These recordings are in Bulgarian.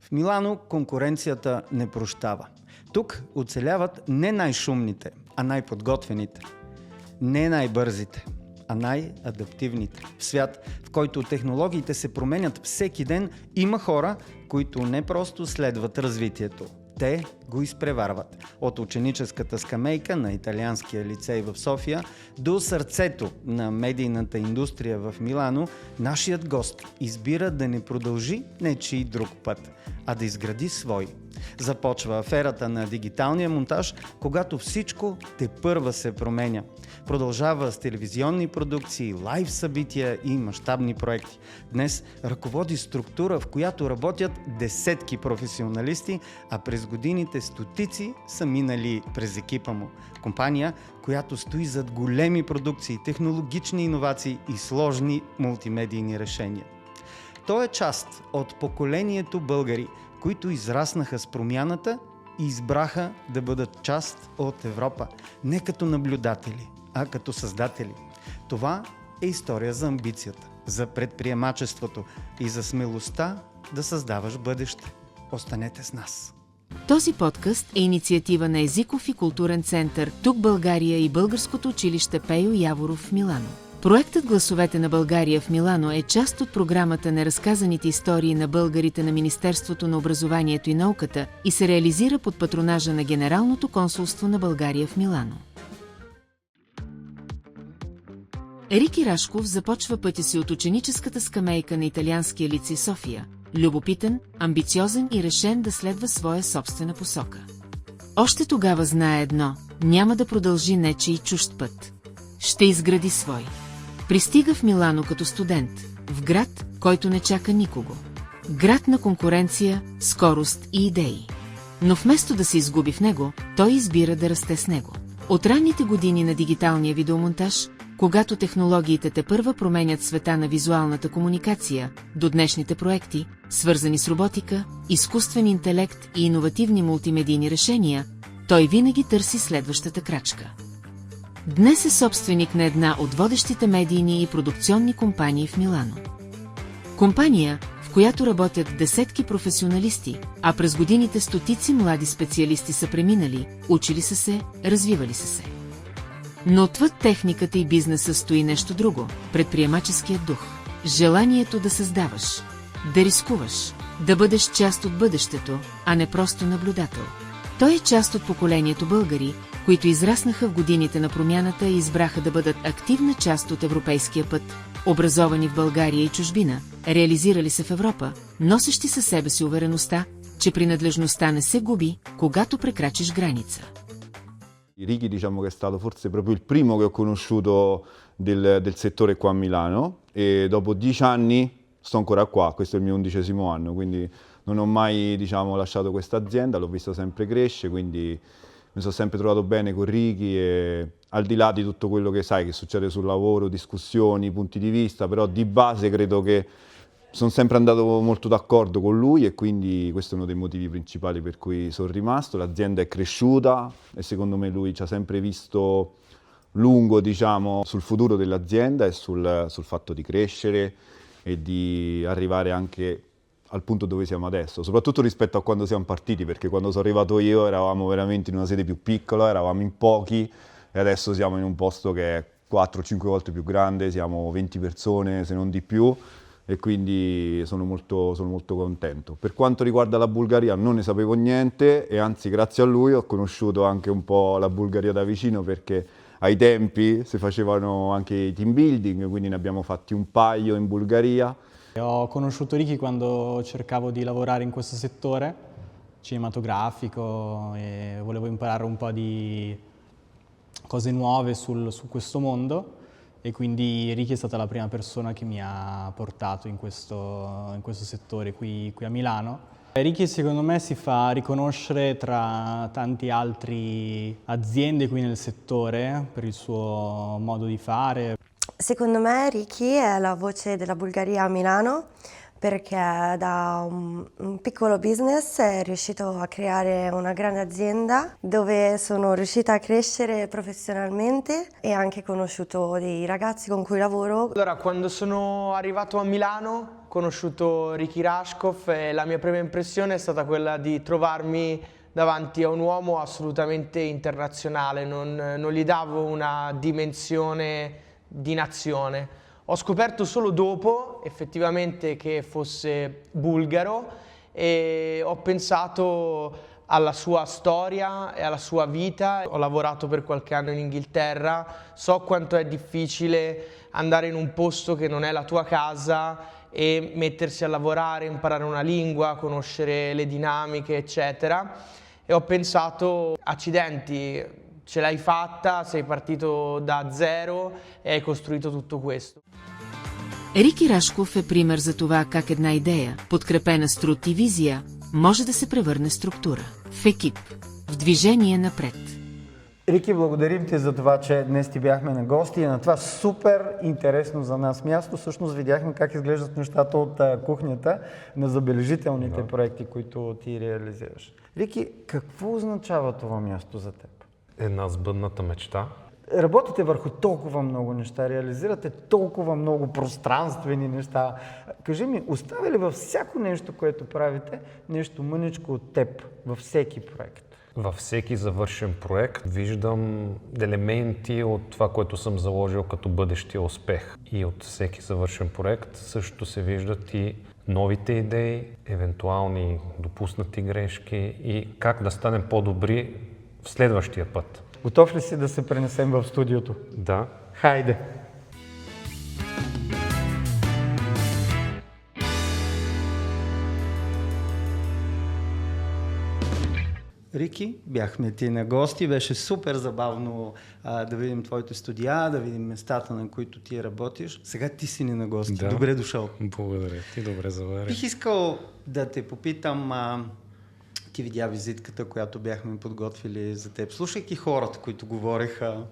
В Милано конкуренцията не прощава. Тук оцеляват не най-шумните, а най-подготвените. Не най-бързите, а най-адаптивните. В свят, в който технологиите се променят всеки ден, има хора, които не просто следват развитието. Те го изпреварват. От ученическата скамейка на италианския лицей в София до сърцето на медийната индустрия в Милано, нашият гост избира да не продължи нечий друг път, а да изгради свой. Започва аферата на дигиталния монтаж, когато всичко тепърва се променя. Продължава с телевизионни продукции, лайв събития и мащабни проекти. Днес ръководи структура, в която работят десетки професионалисти, а през годините стотици са минали през екипа му. Компания, която стои зад големи продукции, технологични иновации и сложни мултимедийни решения. Той е част от поколението българи, които израснаха с промяната и избраха да бъдат част от Европа. Не като наблюдатели, а като създатели. Това е история за амбицията, за предприемачеството и за смелостта да създаваш бъдеще. Останете с нас! Този подкаст е инициатива на Езиков и културен център Тук България и Българското училище Пейо Яворов в Милано. Проектът "Гласовете на България в Милано" е част от програмата "Неразказаните истории на българите" на Министерството на образованието и науката и се реализира под патронажа на Генералното консулство на България в Милано. Рики Рашков започва пътя си от ученическата скамейка на италианския лицей София, любопитен, амбициозен и решен да следва своя собствена посока. Още тогава знае едно – няма да продължи нечий чужд път. Ще изгради свой. Пристига в Милано като студент, в град, който не чака никого. Град на конкуренция, скорост и идеи. Но вместо да се изгуби в него, той избира да расте с него. От ранните години на дигиталния видеомонтаж, когато технологиите тепърва променят света на визуалната комуникация, до днешните проекти, свързани с роботика, изкуствен интелект и иновативни мултимедийни решения, той винаги търси следващата крачка. Днес е собственик на една от водещите медийни и продукционни компании в Милано. Компания, в която работят десетки професионалисти, а през годините стотици млади специалисти са преминали, учили са се, развивали са се. Но отвъд техниката и бизнеса стои нещо друго – предприемаческият дух. Желанието да създаваш, да рискуваш, да бъдеш част от бъдещето, а не просто наблюдател. Той е част от поколението българи, които израснаха в годините на промяната и избраха да бъдат активна част от европейския път, образовани в България и чужбина, реализирали се в Европа, носещи със себе си увереността, че принадлежността не се губи, когато прекрачиш граница. Ricky diciamo che è stato forse proprio il primo che ho conosciuto del settore qua a Milano e dopo 10 anni sto ancora qua, questo è il mio 11° anno, quindi non ho mai lasciato questa azienda, l'ho visto sempre crescere, quindi mi sono sempre trovato bene con Ricky e al di là di tutto quello che sai che succede sul lavoro, discussioni, punti di vista, però di base credo che sono sempre andato molto d'accordo con lui e quindi questo è uno dei motivi principali per cui sono rimasto. L'azienda è cresciuta e secondo me lui ci ha sempre visto lungo, sul futuro dell'azienda e sul fatto di crescere e di arrivare anche al punto dove siamo adesso, soprattutto rispetto a quando siamo partiti, perché quando sono arrivato io eravamo veramente in una sede più piccola, eravamo in pochi e adesso siamo in un posto che è 4-5 volte più grande, siamo 20 persone se non di più e quindi sono molto contento. Per quanto riguarda la Bulgaria non ne sapevo niente e anzi grazie a lui ho conosciuto anche un po' la Bulgaria da vicino perché ai tempi si facevano anche i team building, quindi ne abbiamo fatti un paio in Bulgaria. Ho conosciuto Ricky quando cercavo di lavorare in questo settore cinematografico e volevo imparare un po' di cose nuove su questo mondo e quindi Ricky è stata la prima persona che mi ha portato in questo settore qui a Milano. Ricky secondo me si fa riconoscere tra tanti altri aziende qui nel settore per il suo modo di fare. Secondo me Ricky è la voce della Bulgaria a Milano perché da un piccolo business è riuscito a creare una grande azienda dove sono riuscita a crescere professionalmente e anche conosciuto dei ragazzi con cui lavoro. Allora, quando sono arrivato a Milano conosciuto Ricky Rashkov e la mia prima impressione è stata quella di trovarmi davanti a un uomo assolutamente internazionale, non gli davo una dimensione di nazione. Ho scoperto solo dopo effettivamente che fosse bulgaro e ho pensato alla sua storia e alla sua vita. Ho lavorato per qualche anno in Inghilterra, so quanto è difficile andare in un posto che non è la tua casa e mettersi a lavorare, imparare una lingua, conoscere le dinamiche, eccetera. E ho pensato, accidenti, ce l'hai fatta, sei partito da zero e hai costruito tutto questo. Рики Рашков е пример за това как една идея, подкрепена с труд и визия, може да се превърне в структура, в екип, в движение напред. Рики, благодарим ти за това, че днес ти бяхме на гости и на това супер интересно за нас място. Всъщност видяхме как изглеждат нещата от кухнята на забележителните проекти, които ти реализираш. Рики, какво означава това място за теб? Една сбъдната мечта. Работите върху толкова много неща, реализирате толкова много пространствени неща. Кажи ми, оставя ли във всяко нещо, което правите, нещо мъничко от теб, във всеки проект? Във всеки завършен проект виждам елементи от това, което съм заложил като бъдещия успех. И от всеки завършен проект също се виждат и новите идеи, евентуални допуснати грешки и как да станем по-добри в следващия път. Готов ли си да се пренесем в студиото? Да. Хайде! Рики, бяхме ти на гости, беше супер забавно да видим твоите студия, да видим местата, на които ти работиш. Сега ти си ни на гости. Да. Добре дошъл. Благодаря ти, добре заваря. Бих искал да те попитам, ти видя визитката, която бяхме подготвили за теб. Слушайки хората, които говореха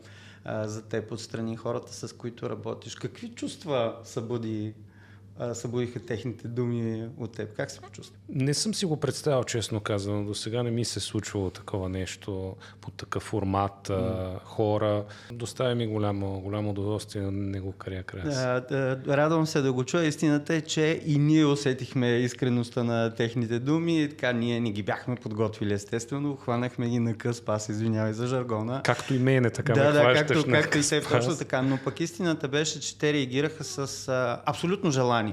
за теб отстрани, хората, с които работиш, какви чувства събудиха техните думи от теб? Как се почувства? Не съм си го представил, честно казано. До сега не ми се случвало такова нещо по такъв формат, хора. Доставя ми голямо удоволствие, не го края края. Радвам се да го чуя. Истината е, че и ние усетихме искреността на техните думи. Така ние не ги бяхме подготвили, естествено. Хванахме ги на къс, аз извинявай за жаргона. Както и мене, така ме хващаш на къс. Както и те, точно така. Но пък истината беше, че те реагираха с абсолютно желание.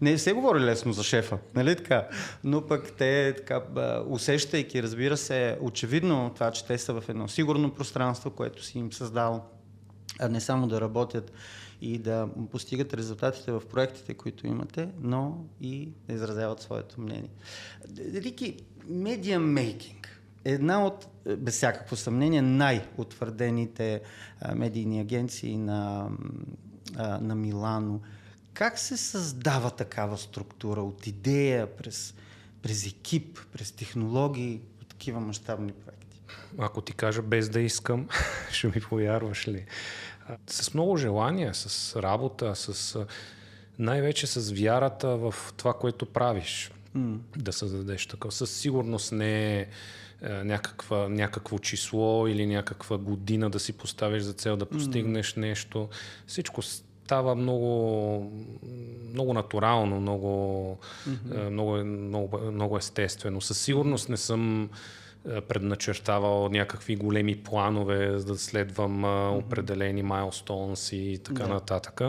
Не се говори лесно за шефа, нали така? Но пък те, така, усещайки, разбира се, очевидно това, че те са в едно сигурно пространство, което си им създал, а не само да работят и да постигат резултатите в проектите, които имате, но и да изразяват своето мнение. Рики, Media Making е една от, без всякакво съмнение, най-утвърдените медийни агенции на Милано. Как се създава такава структура от идея през екип, през технологии, от такива мащабни проекти? Ако ти кажа без да искам, ще ми повярваш ли? С много желание, с работа, най-вече с вярата в това, което правиш. Да създадеш такова. Със сигурност не е някакво число или някаква година да си поставиш за цел да постигнеш нещо. Всичко става много натурално, много естествено. Със сигурност не съм предначертавал някакви големи планове, за да следвам определени milestones и така нататък.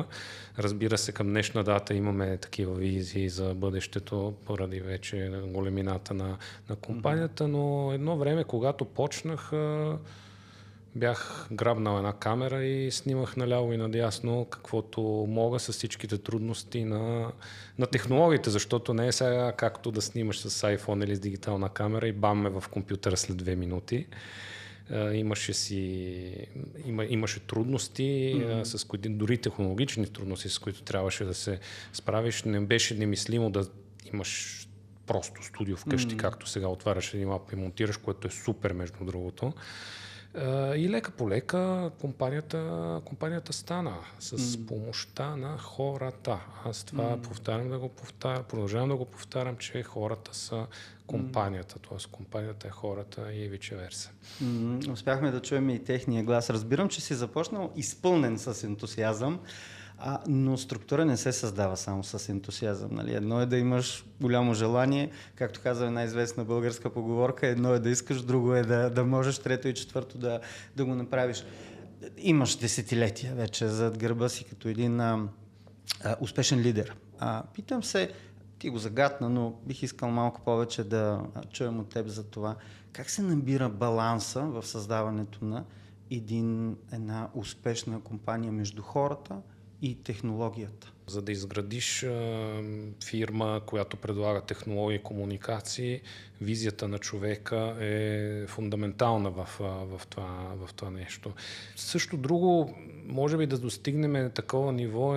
Разбира се, към днешна дата имаме такива визии за бъдещето, поради вече големината на компанията, но едно време, когато почнах, бях грабнал една камера и снимах наляво и надясно каквото мога с всичките трудности на технологиите, защото не е сега както да снимаш с iPhone или с дигитална камера и бам в компютъра след 2 минути. Имаше трудности, с които, дори технологични трудности, с които трябваше да се справиш. Не беше немислимо да имаш просто студио вкъщи, както сега отваряш един лап и монтираш, което е супер между другото. И лека по лека компанията стана с помощта на хората. Аз това продължавам да го повтарям, че хората са компанията, т.е. компанията е хората и vice versa. Успяхме да чуем и техния глас. Разбирам, че си започнал изпълнен с ентусиазъм. Но структура не се създава само с ентусиазъм. Нали? Едно е да имаш голямо желание, както казва една известна българска поговорка, едно е да искаш, друго е да можеш, трето и четвърто да го направиш. Имаш десетилетия вече зад гърба си като един успешен лидер. Питам се, ти го загатна, но бих искал малко повече да чуем от теб за това. Как се набира баланса в създаването на една успешна компания между хората и технологията? За да изградиш фирма, която предлага технологии и комуникации, визията на човека е фундаментална в това нещо. Също друго, може би да достигнем такова ниво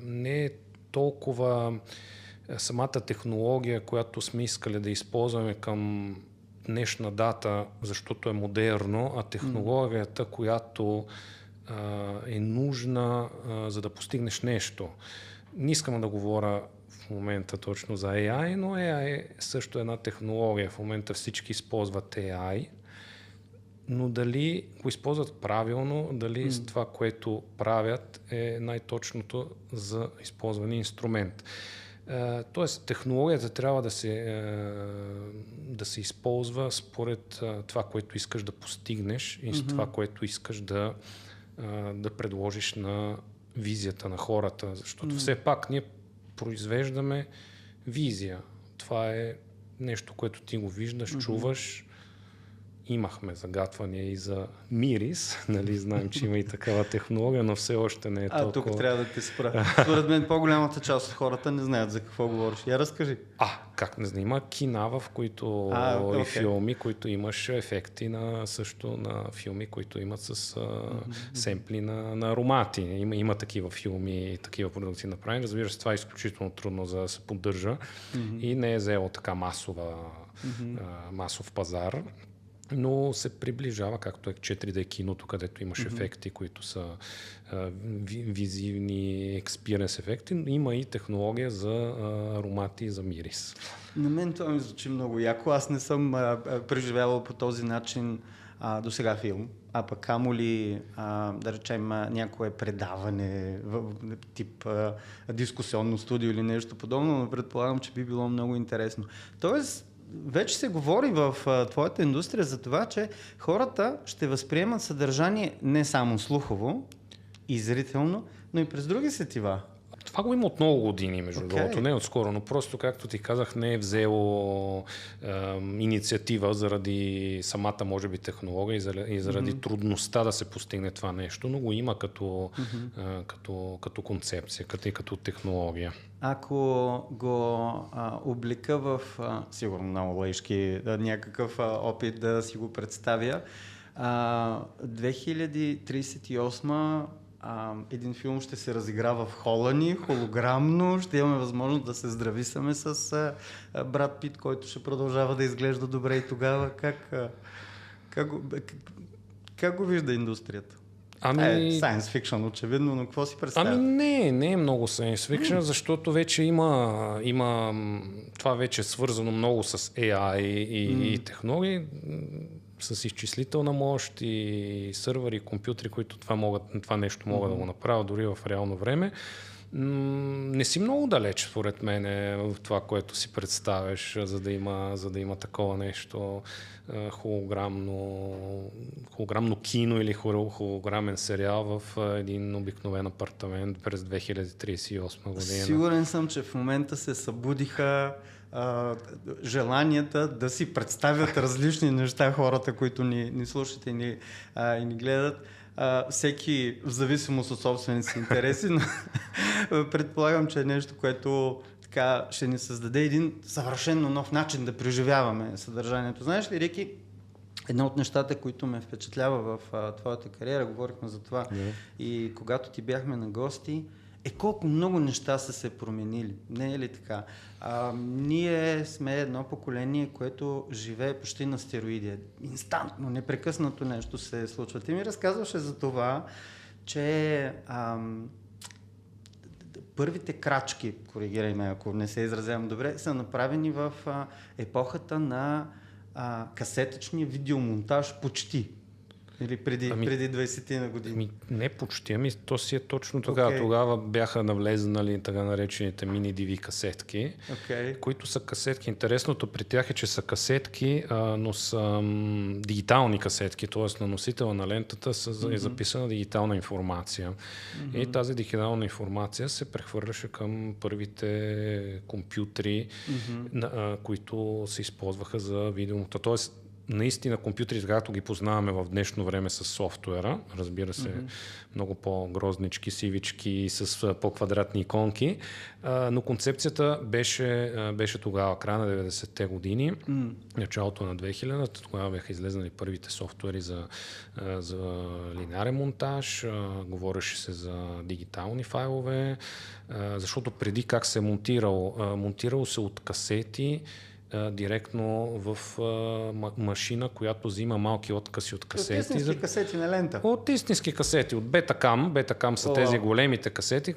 не е толкова самата технология, която сме искали да използваме към днешна дата, защото е модерно, а технологията, която е нужна, за да постигнеш нещо. Не искам да говоря в момента точно за AI, но AI е също една технология. В момента всички използват AI, но дали го използват правилно, дали с това, което правят, е най-точното за използване инструмент. Тоест, технологията трябва да се използва според това, което искаш да постигнеш и с това, което искаш да предложиш на визията на хората. Защото все пак ние произвеждаме визия. Това е нещо, което ти го виждаш, чуваш. Имахме загатвания и за мирис, нали, знаем, че има и такава технология, но все още не е толкова... Тук трябва да те спра. Според мен по-голямата част от хората не знаят за какво говориш. Я разкажи. Как не знам, има кина, в които и филми, които имаш ефекти на филми, които имат с семпли на аромати. Има такива филми и такива продукции направени. Разбира се, това е изключително трудно за да се поддържа и не е взело така масов пазар. Но се приближава, както е 4D киното, където имаш ефекти, които са визивни експириенс ефекти. Има и технология за аромати и за мирис. На мен това ми звучи много яко. Аз не съм преживявал по този начин до сега филм, пък камо ли, да речем, някое предаване, тип дискусионно студио или нещо подобно, но предполагам, че би било много интересно. Тоест, вече се говори в твоята индустрия за това, че хората ще възприемат съдържание не само слухово и зрително, но и през други сетива. Това го има от много години, между другото, не отскоро, но просто, както ти казах, не е взело инициатива заради самата, може би, технология и заради трудността да се постигне това нещо, но го има като концепция, като технология. Ако го облика в, сигурно много лъжки, някакъв опит да си го представя, 2038 един филм ще се разиграва в хола ни, холограмно, ще имаме възможност да се здрависаме с Брад Пит, който ще продължава да изглежда добре и тогава. Как го вижда индустрията? Science fiction, очевидно, но какво си представя? Не е много science fiction, защото вече има това вече е свързано много с AI и технологии, с изчислителна мощ и сървъри, и компютри, които това нещо могат да го направят дори в реално време. Не си много далеч, според мен, в това, което си представяш, за да има такова нещо холограмно кино или холограмен сериал в един обикновен апартамент през 2038 година. Сигурен съм, че в момента се събудиха желанията да си представят различни неща хората, които ни слушат и ни гледат. Всеки в зависимост от собствените си интереси, но предполагам, че е нещо, което така ще ни създаде един съвършено нов начин да преживяваме съдържанието. Знаеш ли, Рики, едно от нещата, които ме впечатлява в твоята кариера, говорихме за това и когато ти бяхме на гости, колко много неща са се променили. Не е ли така? Ние сме едно поколение, което живее почти на стероиди. Инстантно, непрекъснато нещо се случва. Ти ми разказваше за това, че първите крачки, коригирай ме, ако не се изразявам добре, са направени в епохата на касетъчния видеомонтаж почти. Или преди 20 на години? Не почти, то си е точно тогава. Тогава бяха навлезнали така наречените мини-DV касетки, които са касетки. Интересното при тях е, че са касетки, но са дигитални касетки, т.е. на носителя на лентата е записана дигитална информация. И тази дигитална информация се прехвърляше към първите компютри, които се използваха за видеомота. Тоест, наистина компютрите, както ги познаваме в днешно време с софтуера, разбира се, много по-грознички, сивички, с по-квадратни иконки, но концепцията беше тогава, края на 90-те години, началото на 2000-та, тогава бяха излезнали първите софтуери за линеарен монтаж, говореше се за дигитални файлове, защото преди как се е монтирало се от касети, директно в машина, която взима малки откъси от касети. От истински касети на лента? От истински касети, от Betacam. Betacam са тези големите касети,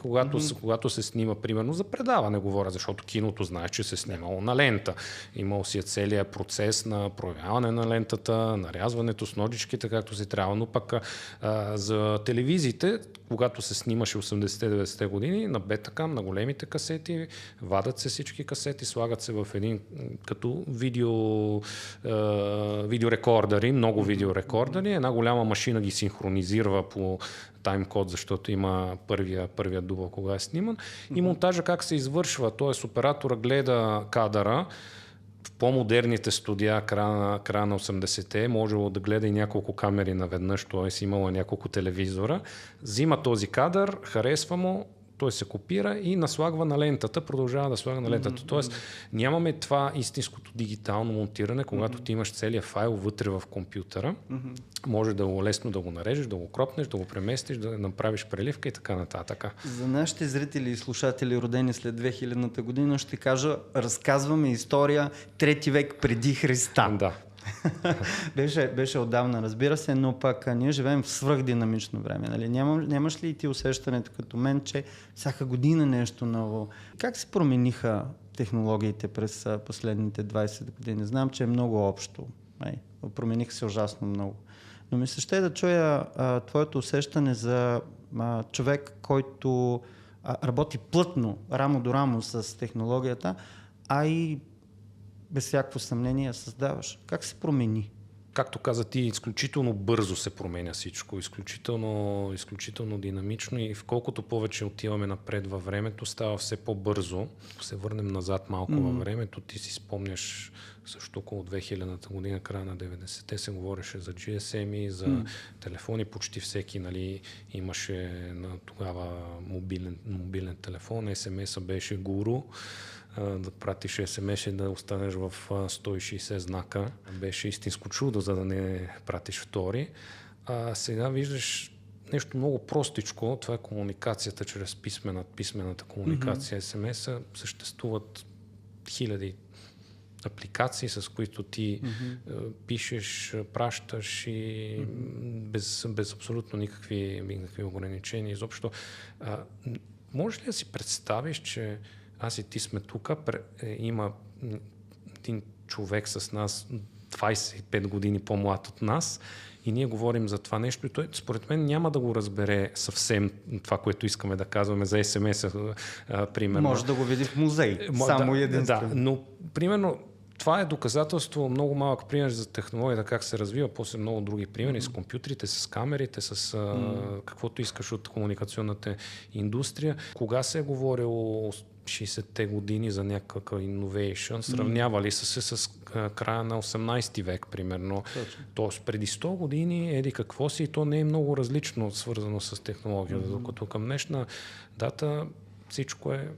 когато се снима, примерно за предаване говоря, защото киното знае, че се снимало на лента. Имал си целият процес на проявяване на лентата, нарязването с ножичките, както си трябва, но пък за телевизиите, когато се снимаше 80-90 години, на Betacam, на големите касети, вадат се всички касети, слагат се в един като видеорекордъри, много видеорекордъри. Една голяма машина ги синхронизира по таймкод, защото има първия дубъл, кога е сниман. И монтажа как се извършва, т.е. оператора гледа кадъра. В по-модерните студия, края на 80-те, можело да гледа и няколко камери наведнъж, т.е. имало няколко телевизора. Взима този кадър, харесва му, той се копира и наслагва на лентата, продължава да слага на лентата. Тоест нямаме това истинското дигитално монтиране, когато ти имаш целият файл вътре в компютъра. Може да го лесно да го нарежеш, да го кропнеш, да го преместиш, да направиш преливка и така нататък. За нашите зрители и слушатели, родени след 2000-та година, ще кажа, разказваме история 3 век преди Христа. Да. Беше отдавна, разбира се, но пък ние живеем в свръхдинамично време. Нали? Нямаш ли и ти усещането като мен, че всяка година нещо ново? Как се промениха технологиите през последните 20 години? Знам, че е много общо. Промениха се ужасно много. Но ми се ще да чуя твоето усещане за човек, който работи плътно, рамо до рамо с технологията, а и без всякакво съмнение създаваш. Как се промени? Както каза ти, изключително бързо се променя всичко, изключително динамично и колкото повече отиваме напред във времето, става все по-бързо. Ако се върнем назад малко във времето, ти си спомняш също около 2000-та година, края на 90-те се говореше за GSM, за телефони, почти всеки имаше на тогава мобилен телефон, SMS-а беше гуру. Да пратиш SMS и да останеш в 160 знака. Беше истинско чудо, за да не пратиш втори. Сега виждаш нещо много простичко. Това е комуникацията чрез писмената комуникация. SMS-а съществуват хиляди апликации, с които ти пишеш, пращаш и без абсолютно никакви ограничения. Изобщо, можеш ли да си представиш, че аз и ти сме тук, има един човек с нас 25 години по-млад от нас и ние говорим за това нещо и той според мен няма да го разбере съвсем това, което искаме да казваме за SMS-а, примерно. Може да го види в музей, само единствено. Да, но примерно това е доказателство, много малък пример за технологията, как се развива, после много други примери с компютрите, с камерите, с каквото искаш от комуникационната индустрия. Кога се е говорило 60-те години за някакъв innovation, сравнявали се с края на 18 век, примерно. Тоест преди 100 години, какво си, и то не е много различно свързано с технологията, докато към днешна дата всичко е...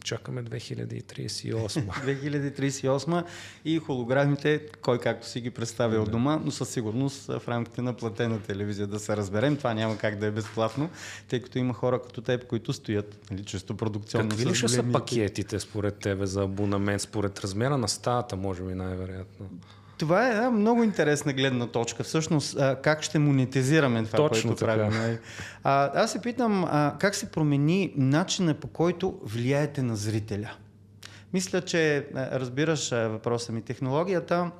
Чакаме 2038. 2038 и холограмите, кой както си ги представя от дома, но със сигурност в рамките на платена телевизия да се разберем. Това няма как да е безплатно, тъй като има хора като теб, които стоят чисто продукционно. Какви ли ще са пакетите според тебе за абонамент, според размера на стаята, може би най-вероятно? Това е една много интересна гледна точка. Всъщност, как ще монетизираме това, точно което правим? Аз се питам, как се промени начина, по който влияете на зрителя? Мисля, че разбираш въпроса ми. Технологията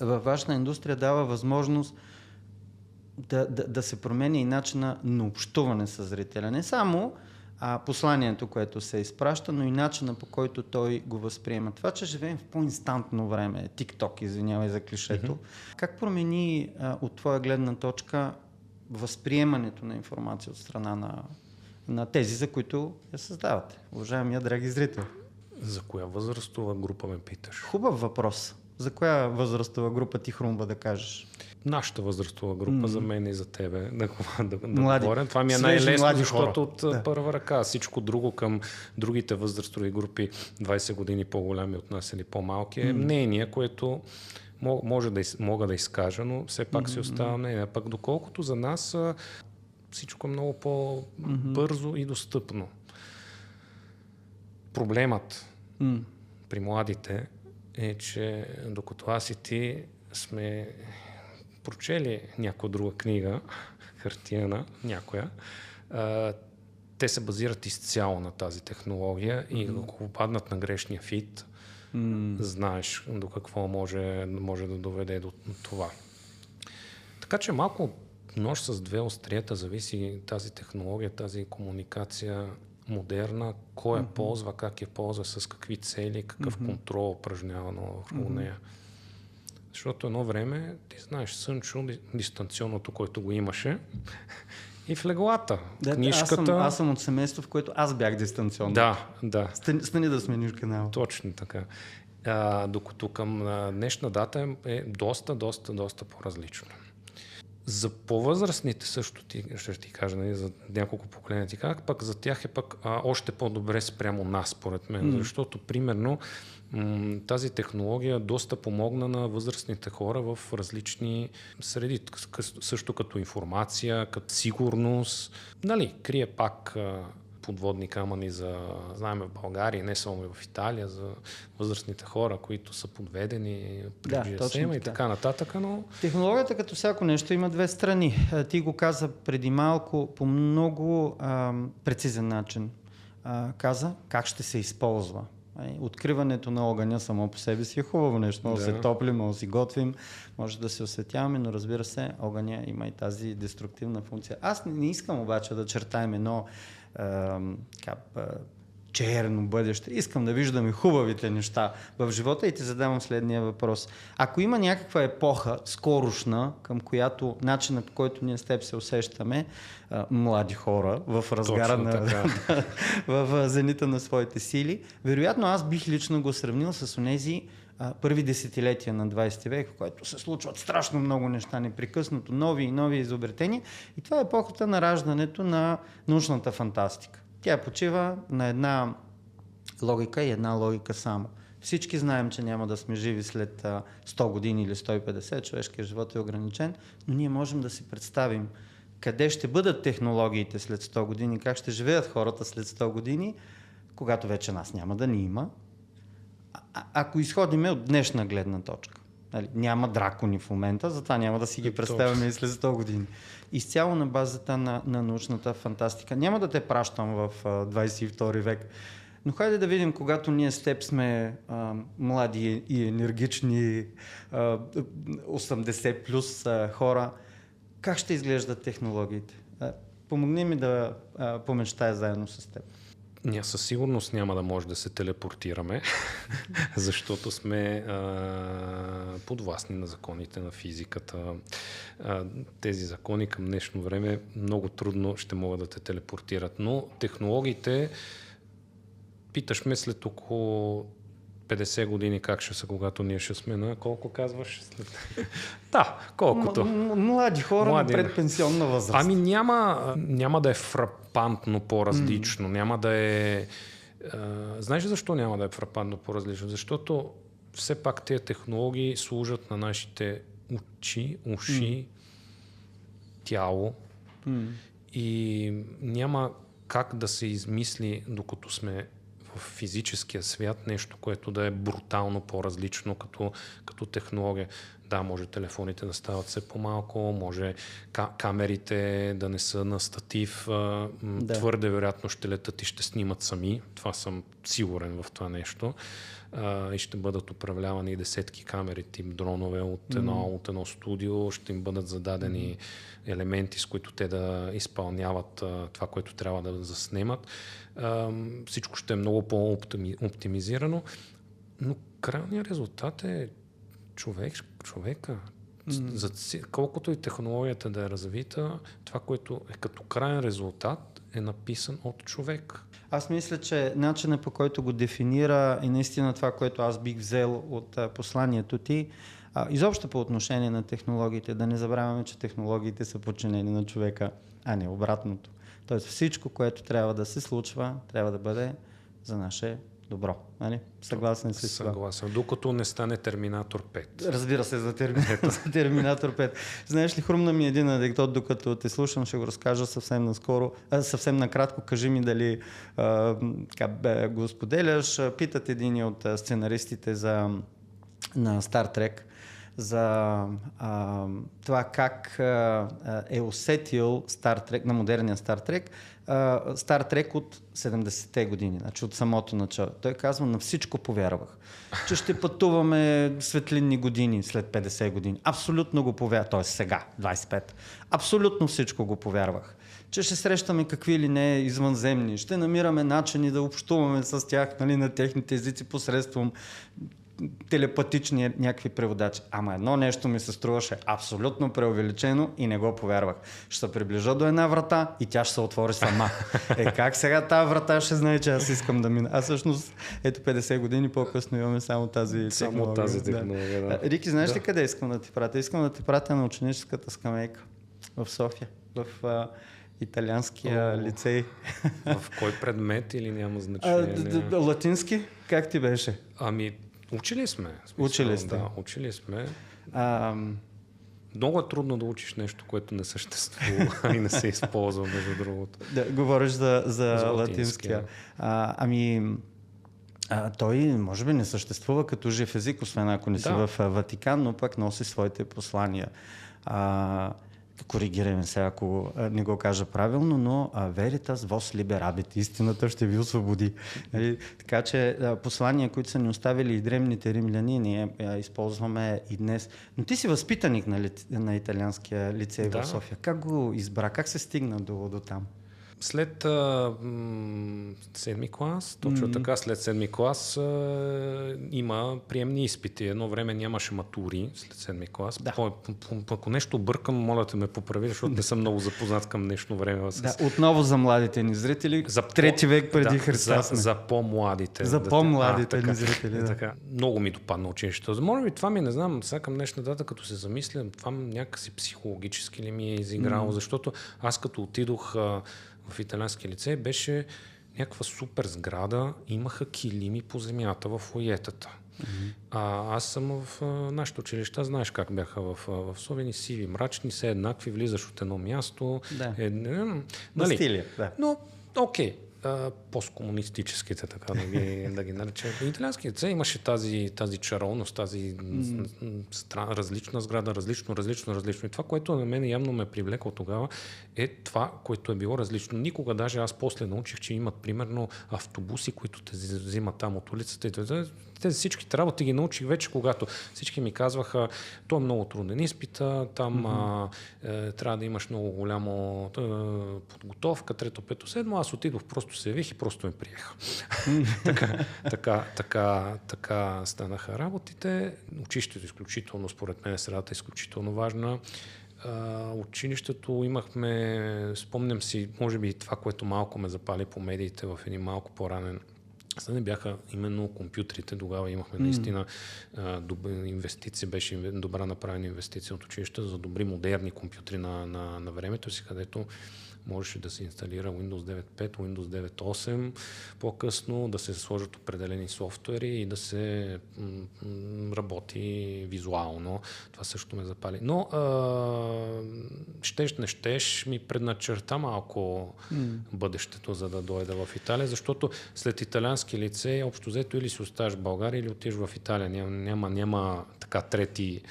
във вашата индустрия дава възможност да се променя и начина на общуване с зрителя. Не само посланието, което се изпраща, но и начина, по който той го възприема. Това, че живеем в по-инстантно време, TikTok, извинявай за клишето, как промени от твоя гледна точка възприемането на информация от страна на тези, за които я създавате? Уважаемия драги зрител. За коя възрастова група ме питаш? Хубав въпрос. За коя възрастова група ти хрумва да кажеш? Нашата възрастова група, за мен и за тебе, да Млади, говоря. Това ми е свежи най-лесно, млади защото хора. от първа ръка. Всичко друго към другите възрастови групи, 20 години по-голями от нас или по-малки, е мнение, което мога да изкажа, но все пак си остава мнение. Пък доколкото за нас всичко е много по-бързо и достъпно. Проблемът при младите е, че докато аз и ти сме прочели някоя друга книга, хартияна, някоя, те се базират изцяло на тази технология и ако попаднат на грешния фит, знаеш до какво може да доведе до това. Така че малко нож с две острията, зависи тази технология, тази комуникация модерна, кой я ползва, как я ползва, с какви цели, какъв контрол упражнява върху нея. Защото едно време, ти знаеш, Сънчо, дистанционното, което го имаше, и в леглата, книжката... Аз съм от семейство, в което аз бях дистанционно. Да. Стани да смениш канал. Точно така. Докато към днешна дата е доста по-различно. За по-възрастните също ще ти кажа, нали, за няколко поколения ти казах, пък за тях е пък още по-добре спрямо нас, според мен, защото примерно тази технология доста помогна на възрастните хора в различни среди, също като информация, като сигурност. Нали, крие пак подводни камъни знаем в България, не само в Италия, за възрастните хора, които са подведени при GSM и така нататък, но... Технологията като всяко нещо има две страни. Ти го каза преди малко по много прецизен начин. Каза как ще се използва. Откриването на огъня само по себе си е хубаво нещо. Може да се топлим, може да си готвим, може да се осветяваме, но разбира се, огъня има и тази деструктивна функция. Аз не искам обаче да чертаем едно черно бъдеще. Искам да виждам и хубавите неща в живота и ти задавам следния въпрос. Ако има някаква епоха, скорошна, към която начинът, по който ние с теб се усещаме, млади хора, в разгара в зенита на своите сили, вероятно аз бих лично го сравнил с онези първи десетилетия на 20 век, в което се случват страшно много неща, непрекъснато, нови и нови изобретения. И това е епохата на раждането на научната фантастика. Тя почива на една логика и една логика само. Всички знаем, че няма да сме живи след 100 години или 150, човешкият живот е ограничен, но ние можем да си представим къде ще бъдат технологиите след 100 години, как ще живеят хората след 100 години, когато вече нас няма да ни има. Ако изходиме от днешна гледна точка. Няма дракони в момента, затова няма да си ги представяме и след 100 години. Изцяло на базата на научната фантастика. Няма да те пращам в 22 век, но хайде да видим, когато ние с теб сме млади и енергични 80 плюс хора, как ще изглеждат технологиите? Помогни ми да помечтая заедно с теб. Ние със сигурност няма да може да се телепортираме, защото сме подвластни на законите на физиката. Тези закони към днешно време много трудно ще могат да те телепортират. Но технологиите, питаш ме след около 50 години как ще са, когато ние ще сме на колко казваш? Да, колкото. Млади хора на предпенсионна възраст. Ами няма да е фрапантно по-различно. Няма да е... Знаеш защо няма да е фрапантно по-различно? Защото все пак тези технологии служат на нашите уши, тяло и няма как да се измисли, докато сме в физическия свят, нещо, което да е брутално по-различно като технология. Да, може телефоните да стават все по-малко, може камерите да не са на статив, твърде вероятно ще летат и ще снимат сами. Това съм сигурен в това нещо. И ще бъдат управлявани десетки камери, тип дронове от едно студио, ще им бъдат зададени елементи, с които те да изпълняват това, което трябва да заснемат. Всичко ще е много по-оптимизирано, но крайният резултат е човека. Колкото и технологията да е развита, това, което е като крайен резултат, е написан от човек. Аз мисля, че начинът, по който го дефинира, и наистина това, което аз бих взел от посланието ти, изобщо по отношение на технологиите, да не забравяме, че технологиите са подчинени на човека, а не обратното. Тоест всичко, което трябва да се случва, трябва да бъде за наше добро. Нали? Съгласен си с това? Съгласен. Докато не стане Терминатор 5. Разбира се, за Терминатор 5. Знаеш ли, хрумна ми един анекдот, докато те слушам, ще го разкажа съвсем наскоро. Съвсем накратко, кажи ми дали го споделяш. Питат един от сценаристите на Star Trek за това как е усетил Star Trek, на модерния Star Trek, Star Trek от 70-те години, значи от самото начало. Той казва, на всичко повярвах, че ще пътуваме светлинни години след 50 години. Абсолютно го повярвах, т.е. сега, 25. Абсолютно всичко го повярвах. Че ще срещаме какви ли не извънземни, ще намираме начини да общуваме с тях, нали, на техните езици посредством телепатични някакви преводачи. Ама едно нещо ми се струваше абсолютно преувеличено и не го повярвах. Ще се приближа до една врата и тя ще се отвори сама. Как сега тази врата ще знае, че аз искам да мина? А всъщност, ето 50 години по-късно имаме само тази технология. Да. Рики, знаеш ли къде искам да ти пратя? Искам да ти пратя на ученическата скамейка в София, в италианския лицей. В кой предмет или няма значение? Латински? Как ти беше? Учили сме. Учили сте. Да, учили сме. Много е трудно да учиш нещо, което не съществува и не се използва, между другото. Да, говориш за латинския. Той може би не съществува като жив език, освен ако не си в Ватикан, но пък носи своите послания. Коригираме се, ако не го кажа правилно, но veritas vos liberabit, истината ще ви освободи. Така че послания, които са ни оставили и древните римляни, ние използваме и днес. Но ти си възпитаник на италианския лицей в София. Как го избра? Как се стигна до там? След седми клас, точно така, след седми клас има приемни изпити. Едно време нямаше матури след седми клас. Да. Ако нещо бъркам, моля да ме поправи, защото не съм много запознат към днешно време. Отново за младите ни зрители, за 3 век преди Христа. За по-младите. За по-младите ни зрители. Така. Много ми допадна училището. Може би това ми, не знам, сега към днешна дата, като се замисля, това някакси психологически ли ми е изиграло, защото аз като отидох в италианския лицей, беше някаква супер сграда, имаха килими по земята в фоиетата. Аз съм в нашите училища, знаеш как бяха в Совени, сиви, мрачни, все еднакви, влизаш от едно място. Да. Нали? Стилия, да. Но, окей. Посткомунистическите, така да ги наречем. В италианския лицей имаше тази чаровност, тази различна сграда, различно. И това, което на мен явно ме привлекло тогава, е това, което е било различно. Никога, даже аз после научих, че имат примерно автобуси, които те взимат там от улицата. Тези всичките работи ги научих вече, когато всички ми казваха, то е много труден изпита, там трябва да имаш много голяма подготовка, 3, 5, 7. Аз отидох, просто се явих и просто ме приеха. Така станаха работите. Училището изключително, според мен, средата е изключително важна. Училището имахме, спомням си, може би това, което малко ме запали по медиите в един малко по-ранен. Не бяха именно компютрите. Тогава имахме наистина инвестиции, беше добра направена инвестиция от училища за добри модерни компютри на времето си, където можеше да се инсталира Windows 9.5, Windows 9.8, по-късно да се сложат определени софтуери и да се работи визуално. Това също ме запали. Но щеш, не щеш, ми предначерта малко бъдещето, за да дойда в Италия, защото след италиански италиански лицей, общо взето или си оставаш в България, или отидеш в Италия. Няма така трети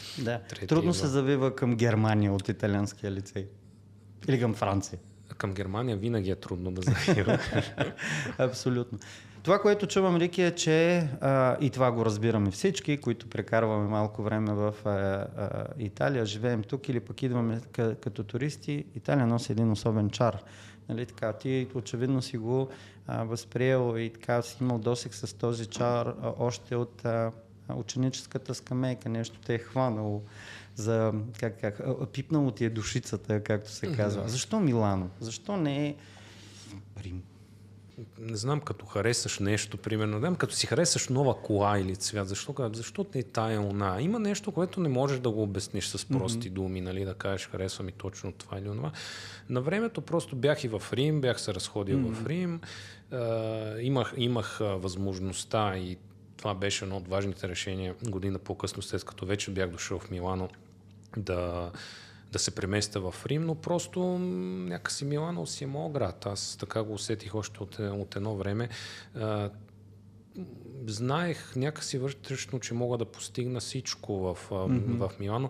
Трудно избор. се завива към Германия от италианския лицей. Или към Франция. Към Германия винаги е трудно да завива. Абсолютно. Това, което чувам, Рики, е, че и това го разбираме всички, които прекарваме малко време в Италия, живеем тук или пък идваме като туристи, Италия носи един особен чар. Нали, така, ти очевидно си го възприел и така си имал досег с този чар още от ученическата скамейка, нещо те е хванало, пипнало ти е душицата, както се казва. Защо Милано? Защо не е Рим? Не знам, като харесаш нещо, примерно, като си харесаш нова кола или цвят, защо не е тая она? Има нещо, което не можеш да го обясниш с прости думи, нали, да кажеш, харесва ми точно това или онова. На времето просто бях и в Рим, бях се разходил в Рим, имах възможността и това беше едно от важните решения година по-късно, след като вече бях дошъл в Милано, да се преместя в Рим, но просто някакси Милано си е моят град. Аз така го усетих още от едно време. Знаех някакси вътрешно, че мога да постигна всичко в Милано.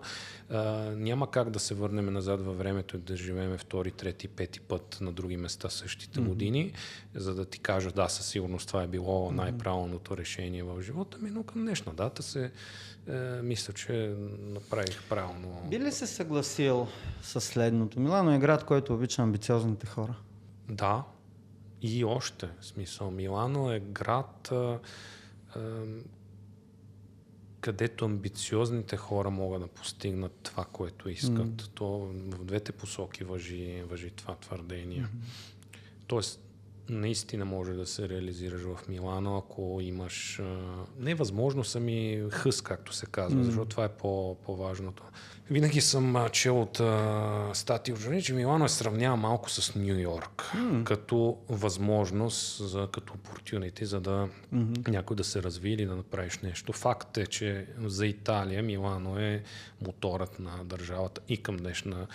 Няма как да се върнем назад във времето и да живеем втори, трети, пети път на други места същите години, за да ти кажа, да, със сигурност това е било най-правилното решение в живота ми, но към днешна дата мисля, че направих правилно. Би ли се съгласил с следното? Милано е град, който обича амбициозните хора. Да. И още, в смисъл, Милано е град, където амбициозните хора могат да постигнат това, което искат. То в двете посоки важи това твърдение. Тоест, наистина може да се реализираш в Милано, ако имаш невъзможност, ами хъс, както се казва, защото това е по-важното. Винаги съм чел от статии от журналисти, че Милано е сравнява малко с Ню Йорк, като възможност, като opportunity, за да някой да се развие или да направиш нещо. Факт е, че за Италия Милано е моторът на държавата и към днешна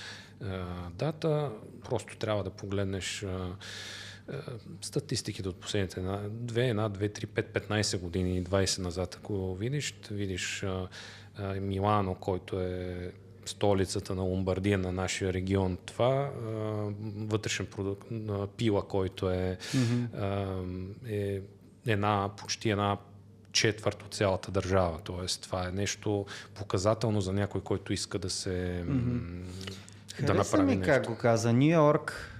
дата. Просто трябва да погледнеш статистиките от последните 1, 2, 3, 5, 15 години и 20 назад, ако видиш Милано, който е столицата на Ломбардия, на нашия регион, това вътрешен продукт, Пила, който е почти една четвърт от цялата държава. Тоест, това е нещо показателно за някой, който иска да се да направи нещо. Как го каза, Ню Йорк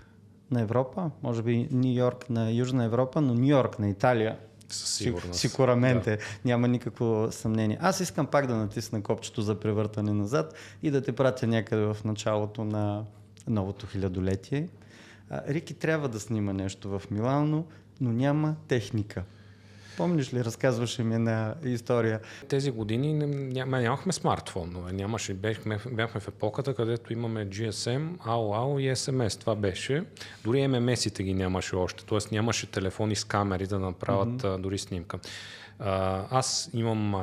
на Европа, може би Ню Йорк на Южна Европа, но Ню Йорк на Италия. Със сигурност. Сикураменте, няма никакво съмнение. Аз искам пак да натисна копчето за превъртане назад и да те пратя някъде в началото на новото хилядолетие. Рики трябва да снима нещо в Милано, но няма техника. Помниш ли, разказваше ми една история? Тези години нямахме смартфонове. Бяхме в епоката, където имаме GSM, AOL и SMS. Това беше. Дори MMS-ите ги нямаше още. Т.е. нямаше телефони с камери да направят дори снимка. Аз имам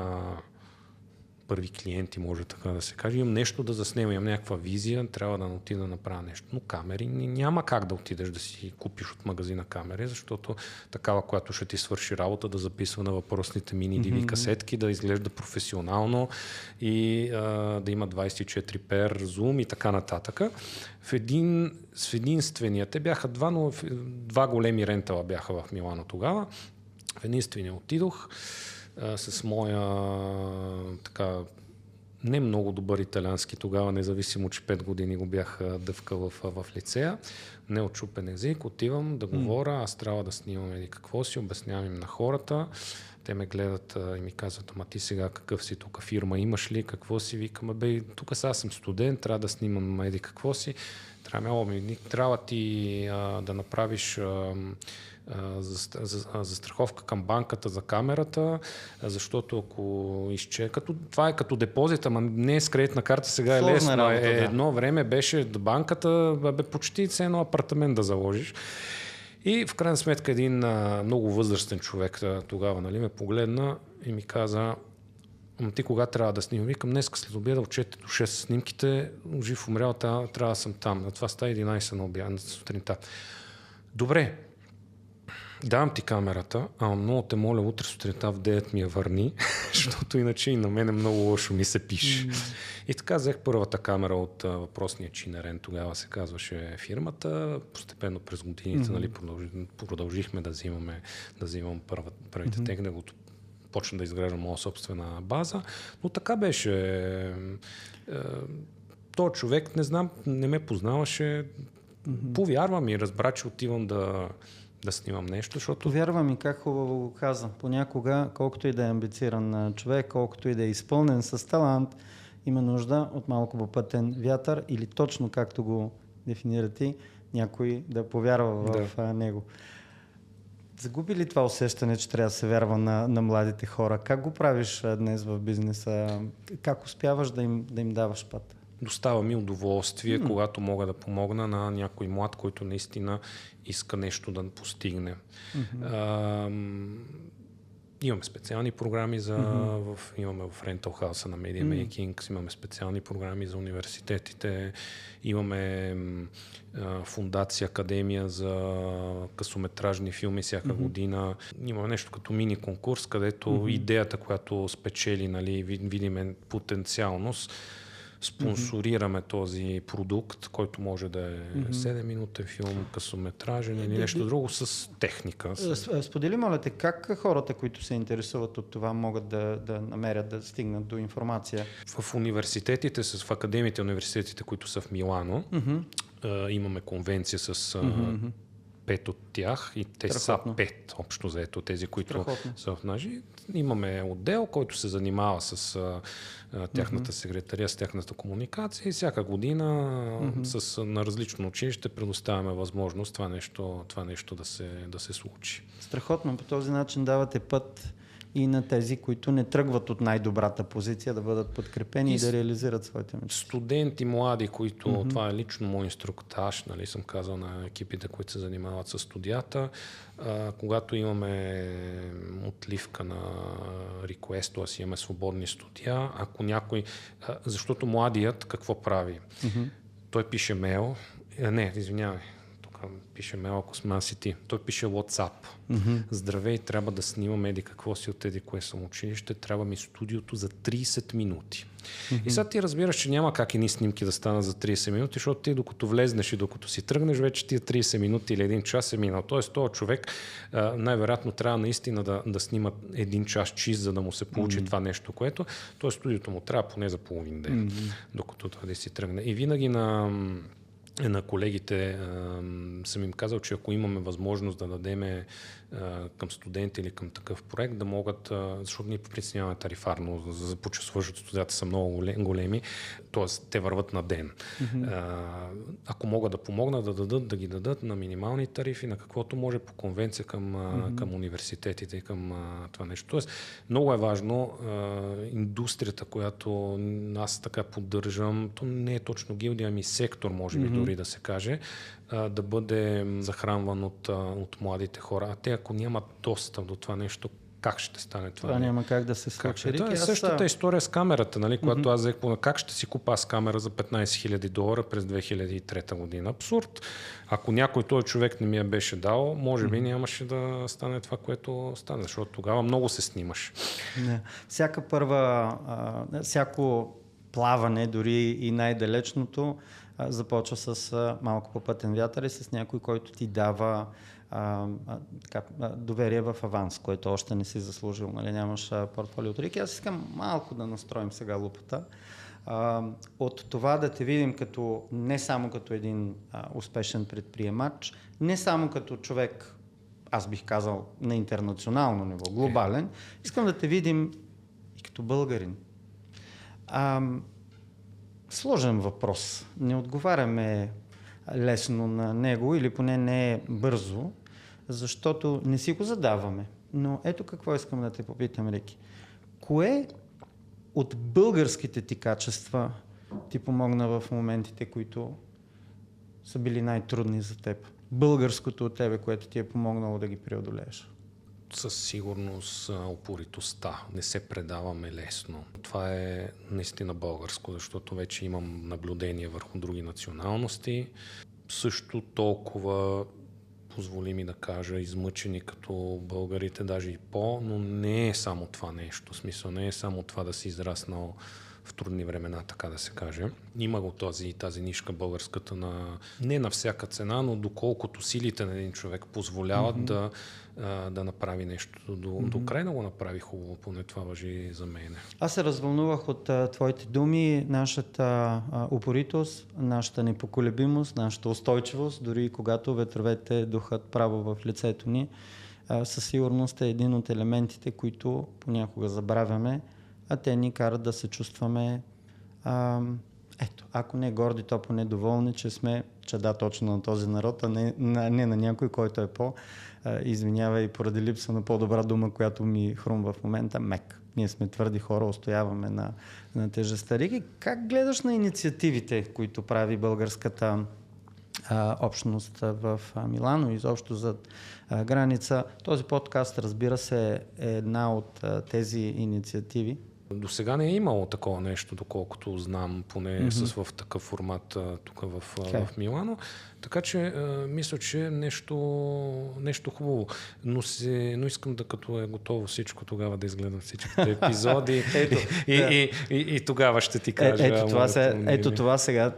първи клиенти, може така да се каже. Имам нещо да заснема, имам някаква визия, трябва да отида да направя нещо. Но камери няма как да отидеш да си купиш от магазина камери, защото такава, която ще ти свърши работа, да записва на въпросните мини-DV касетки, да изглежда професионално и да има 24 пер зум и така нататък. В единствения, те бяха два големи рентала бяха в Милано тогава. В единствения отидох с моя така не много добър италиански тогава, независимо, че 5 години го бях дъвкал в лицея. Неочупен език, отивам да говоря, аз трябва да снимам или какво си, обяснявам им на хората. Те ме гледат и ми казват, ама ти сега какъв си тук, фирма имаш ли, какво си, викам, тук сега съм студент, трябва да снимам еди какво си. Трябва ти да направиш застраховка към банката за камерата, защото ако това е като депозит, ама не е с кредитна карта, сега е лесно. Работа, едно време беше банката, почти едно апартамент да заложиш. И в крайна сметка един много възрастен човек тогава ме погледна и ми каза, ти кога трябва да снимам? Викам, днес след обеда от 4 до 6 снимките, жив умрял, трябва да съм там. На това става 11 на обяд, на сутринта. Добре, Давам ти камерата, ама много те моля утре сутринта в 9 ми я върни, защото иначе и на мене много лошо ми се пише. И така взех първата камера от въпросния Чинерен, тогава се казваше фирмата. Постепенно през годините нали, продължихме да взимам първите техники, да почна да изграждам моя собствена база. Но така беше. Той човек, не знам, не ме познаваше. Повярва ми, разбра, че отивам да снимам нещо, защото... Повярвам и как хубаво го каза. Понякога, колкото и да е амбициран човек, колкото и да е изпълнен с талант, има нужда от малко попътен вятър или точно както го дефинирате, някой да повярва в него. Загуби ли това усещане, че трябва да се вярва на младите хора? Как го правиш днес в бизнеса? Как успяваш да им даваш път? Достава ми удоволствие, когато мога да помогна на някой млад, който наистина иска нещо да постигне. Имаме специални програми имаме в Rental House на Media Making, имаме специални програми за университетите, имаме фундация, академия за късометражни филми всяка година. Имаме нещо като мини конкурс, където идеята, която спечели, нали, видиме потенциалност, спонсорираме този продукт, който може да е 7-минутен филм, късометражен или нещо друго с техника. Сподели, моля те, как хората, които се интересуват от това, могат да намерят, да стигнат до информация? В университетите, в академиите университетите, които са в Милано, имаме конвенция с 5 от тях и те са 5 общо заето, тези, които са в наши. Имаме отдел, който се занимава с тяхната секретария, с тяхната комуникация и всяка година на различно училище предоставяме възможност това нещо да се случи. Страхотно. По този начин давате път и на тези, които не тръгват от най-добрата позиция, да бъдат подкрепени и да реализират своите мечти. Студенти млади, които това е лично мой инструктаж, нали, съм казал на екипите, които се занимават с студията. Когато имаме отливка на реквест, т.е. имаме свободни студия, ако някой... защото младият какво прави? Той пише мейл, извинявай, пише мейл, ако сме аз и ти. Той пише WhatsApp. Здравей, трябва да снимам еди какво си от еди кое съм училище, трябва ми студиото за 30 минути. И сега ти разбираш, че няма как едни снимки да станат за 30 минути, защото ти докато влезнеш и докато си тръгнеш, вече тия 30 минути или 1 час е минал. Тоест, този човек най-вероятно трябва наистина да снима 1 час чист, за да му се получи това нещо, което. Тоест, студиото му трябва поне за половин ден, докато това да си тръгне. И винаги на колегите съм им казал, че ако имаме възможност да дадеме към студенти или към такъв проект, да могат, защото ние преценяваме тарифарно, за почасово, защото студията са много големи, т.е. те върват на ден. Ако могат да помогнат да ги дадат на минимални тарифи, на каквото може по конвенция към университетите и към това нещо. Тоест, много е важно индустрията, която аз така поддържам, то не е точно гилдия, ами сектор, може би дори да се каже, да бъде захранван от младите хора. А те, ако нямат достъп до това нещо, как ще стане това? Това няма как да се случи. Това е същата история с камерата, нали? Когато аз взех как ще си купа с камера за $15,000 през 2003 година. Абсурд. Ако някой този човек не ми я беше дал, може би нямаше да стане това, което стане, защото тогава много се снимаш. Всяко плаване, дори и най-далечното, започва с малко попътен вятър и с някой, който ти дава доверие в аванс, който още не си заслужил. Нали, нямаш портфолио от Рики. Аз искам малко да настроим сега лупата. От това да те видим не само като един успешен предприемач, не само като човек, аз бих казал, на интернационално ниво, глобален, искам да те видим и като българин. Сложен въпрос. Не отговаряме лесно на него или поне не е бързо, защото не си го задаваме. Но ето какво искам да те попитам, Рики. Кое от българските ти качества ти помогна в моментите, които са били най-трудни за теб? Българското от тебе, което ти е помогнало да ги преодолееш? Със сигурност упоритостта. Не се предаваме лесно. Това е наистина българско, защото вече имам наблюдение върху други националности. Също толкова позволи ми да кажа, измъчени като българите, даже и но не е само това нещо. В смисъл, не е само това да си израснал в трудни времена, така да се каже. Има го тази нишка българската не на всяка цена, но доколкото силите на един човек позволяват да направи нещо до край, да го направи хубаво, поне това важи за мен. Аз се развълнувах от твоите думи, нашата упоритост, нашата непоколебимост, нашата устойчивост, дори когато ветровете духат право в лицето ни, със сигурност е един от елементите, които понякога забравяме, а те ни карат да се чувстваме, ако не горди, то поне доволни, че сме чада точно на този народ, а не на някой, който е извинявай, поради липса на по-добра дума, която ми хрумва в момента, мек. Ние сме твърди хора, устояваме на тежестта. Рики, как гледаш на инициативите, които прави българската общност в Милано и изобщо зад граница? Този подкаст, разбира се, е една от тези инициативи. До сега не е имало такова нещо, доколкото знам, поне в такъв формат тук в Милано. Така че мисля, че нещо хубаво. Но искам да като е готово всичко, тогава да изгледам всичките епизоди и тогава ще ти кажа. Това сега,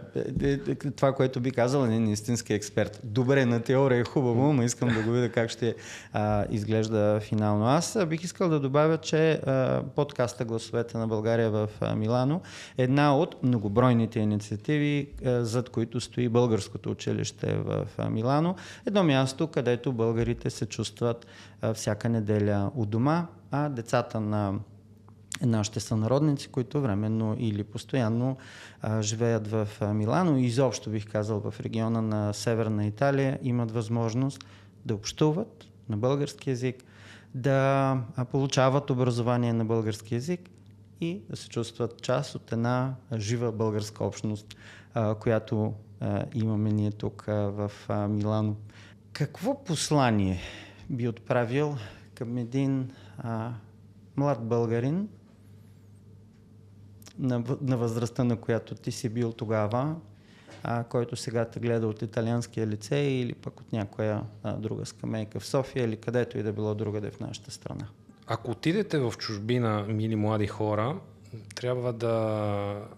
това, което би казал един истински експерт. Добре, на теория е хубаво, но искам да го видя как ще изглежда финално. Аз бих искал да добавя, че подкаста "Гласовете на България в Милано" е една от многобройните инициативи, зад които стои българското училище в Милано. Едно място, където българите се чувстват всяка неделя у дома, а децата на нашите сънародници, които временно или постоянно живеят в Милано и изобщо бих казал в региона на Северна Италия, имат възможност да общуват на български език, да получават образование на български език и да се чувстват част от една жива българска общност, която имаме ние тук в Милано. Какво послание би отправил към един млад българин на възрастта, на която ти си бил тогава, който сега те гледа от италианския лицей или пък от някоя друга скамейка в София или където и да било другаде в нашата страна? Ако отидете в чужбина, мили млади хора, трябва да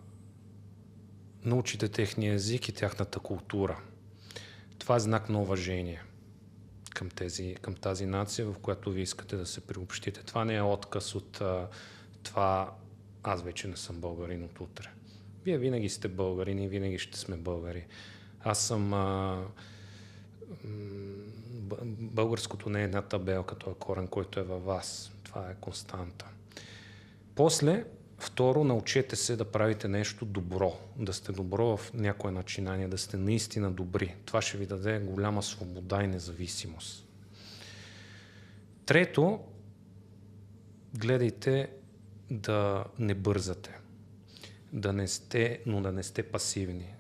научите техния език и тяхната култура. Това е знак на уважение към тази нация, в която ви искате да се приобщите. Това не е отказ от това аз вече не съм българин от утре. Вие винаги сте българини и винаги ще сме българи. Аз съм... Българското не е една табелка, това е корен, който е във вас. Това е константа. После, второ, научете се да правите нещо добро. Да сте добро в някое начинание, да сте наистина добри. Това ще ви даде голяма свобода и независимост. Трето, гледайте да не бързате. Но да не сте пасивни.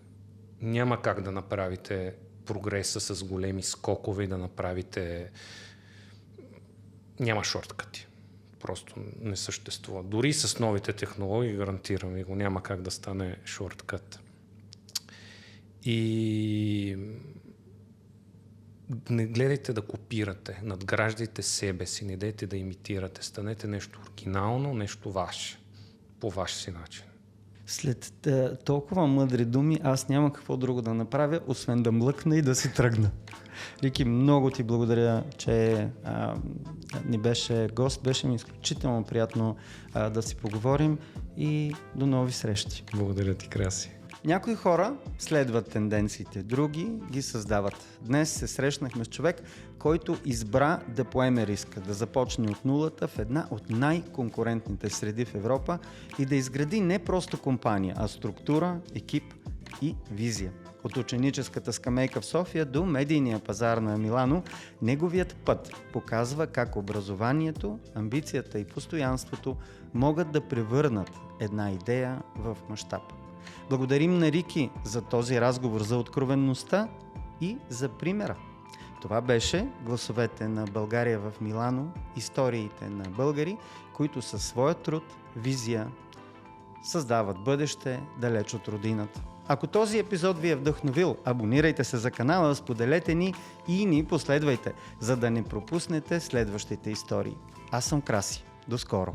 Няма как да направите прогреса с големи скокове и да направите... Няма шорткъти. Просто не съществува. Дори с новите технологии, гарантирам ви го, няма как да стане шорткът. И не гледайте да копирате, надграждайте себе си, не дейте да имитирате, станете нещо оригинално, нещо ваше, по ваш си начин. След толкова мъдри думи, аз няма какво друго да направя, освен да млъкна и да си тръгна. Рики, много ти благодаря, че ни беше гост. Беше ми изключително приятно да си поговорим и до нови срещи. Благодаря ти, Краси. Някои хора следват тенденциите, други ги създават. Днес се срещнахме с човек, който избра да поеме риска, да започне от нулата в една от най-конкурентните среди в Европа и да изгради не просто компания, а структура, екип и визия. От ученическата скамейка в София до медийния пазар на Милано, неговият път показва как образованието, амбицията и постоянството могат да превърнат една идея в мащаб. Благодарим на Рики за този разговор, за откровенността и за примера. Това беше "Гласовете на България в Милано", историите на българи, които със своя труд, визия създават бъдеще далеч от родината. Ако този епизод ви е вдъхновил, абонирайте се за канала, споделете ни и ни последвайте, за да не пропуснете следващите истории. Аз съм Краси. До скоро!